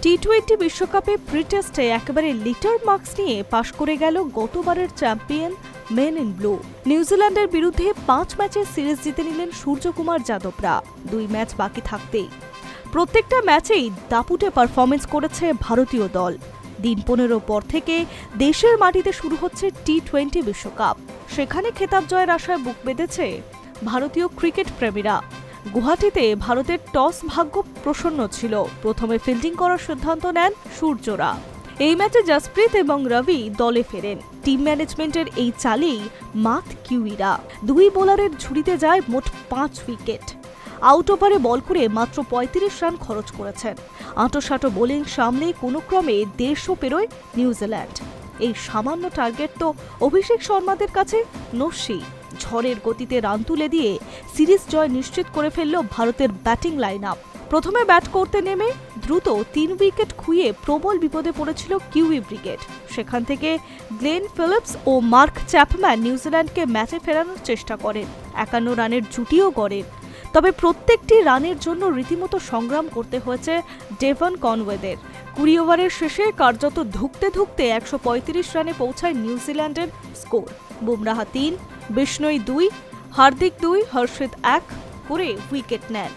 টি-20 বিশ্বকাপে প্রি-টেস্টে একেবারে litre marks নিয়ে পাশ করে গেল গতবারের চ্যাম্পিয়ন মেন ইন ব্লু। নিউজিল্যান্ডের বিরুদ্ধে 5 ম্যাচের সিরিজ জিতে নিলেন সূর্যকুমার যাদবরা 2 ম্যাচ বাকি থাকতেই। প্রত্যেকটা ম্যাচেই দাপুটে পারফরমেন্স করেছে ভারতীয় দল। দিন 15 পর থেকে দেশের মাটিতে শুরু হচ্ছে টি-20 বিশ্বকাপ। সেখানে খেতাব জয়ের আশায় বুক বেঁধেছে ভারতীয় ক্রিকেট প্রেমীরা। গুয়াহাটিতে ভারতের টস ভাগ্য প্রসন্ন ছিল। প্রথমে ফিল্ডিং করার সিদ্ধান্ত নেন সূর্যরা। এই ম্যাচে জসপ্রীত এবং রবি দলে ফেরেন। টিম ম্যানেজমেন্টের এই চালেই মাত কিউইরা। 2 বোলারের ঝুড়িতে যায় মোট 5 উইকেট। আউট ওভারে বল করে মাত্র 35 রান খরচ করেছেন। আঁটোসাঁটো বোলিং সামলে কোনো ক্রমে 150 পেরোয় নিউজিল্যান্ড। এই সামান্য টার্গেট তো অভিষেক শর্মাদের কাছে নস্যি। ঝড়ের গতিতে রান তুলে দিয়ে সিরিজ জয় নিশ্চিত করে ফেলল ভারতের ব্যাটিং লাইন আপ। প্রথমে ব্যাট করতে নেমে দ্রুত 3 উইকেট খুইয়ে প্রবল বিপদে পড়েছিল কিউই ব্রিগেড। সেখান থেকে গ্লেন ফিলিপস ও মার্ক চ্যাপম্যান নিউজিল্যান্ডকে ম্যাচে ফেরানোর চেষ্টা করেন। 51 রানের জুটিও গড়েন। তবে প্রত্যেকটি রানের জন্য রীতিমতো সংগ্রাম করতে হয়েছে ডেভন কনওয়েদের। 20 ওভারের শেষে কার্যত ধুঁকতে ধুঁকতে 135 রানে পৌঁছায় নিউজিল্যান্ডের স্কোর। বুমরাহ 3, বিষ্ণই 2, হার্দিক 2, হর্ষিত 1 করে উইকেট নেন।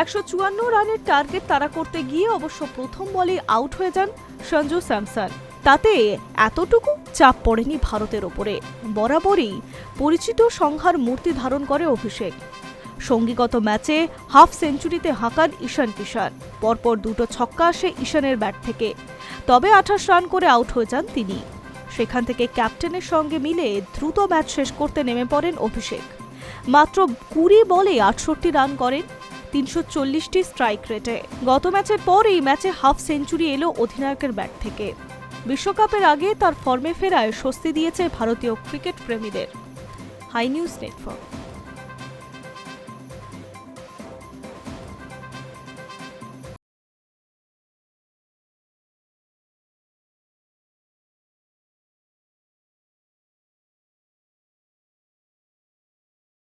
154 রানের টার্গেট তাড়া করতে গিয়ে অবশ্য প্রথম বলে আউট হয়ে যান সঞ্জু স্যামসন। তাতে এতটুকু চাপ পড়েনি ভারতের ওপরে। বরাবরই পরিচিত সংহার মূর্তি ধারণ করে অভিষেক। সঙ্গীগত ম্যাচে হাফ সেঞ্চুরিতে হাঁকান ঈশান কিষান। পরপর 2টো ছক্কা আসে ঈশানের ব্যাট থেকে। তবে 28 রান করে আউট হয়ে যান তিনি। সেখান থেকে ক্যাপ্টেনের সঙ্গে মিলে দ্রুত ম্যাচ শেষ করতে নেমে পড়েন অভিষেক। মাত্র 20 বলে 68 রান করেন 340টি স্ট্রাইক রেটে। গত ম্যাচের পর এই ম্যাচে হাফ সেঞ্চুরি এলো অধিনায়কের ব্যাট থেকে। বিশ্বকাপের আগে তার ফর্মে ফেরায় স্বস্তি দিয়েছে ভারতীয় ক্রিকেট প্রেমীদের। Hi News network.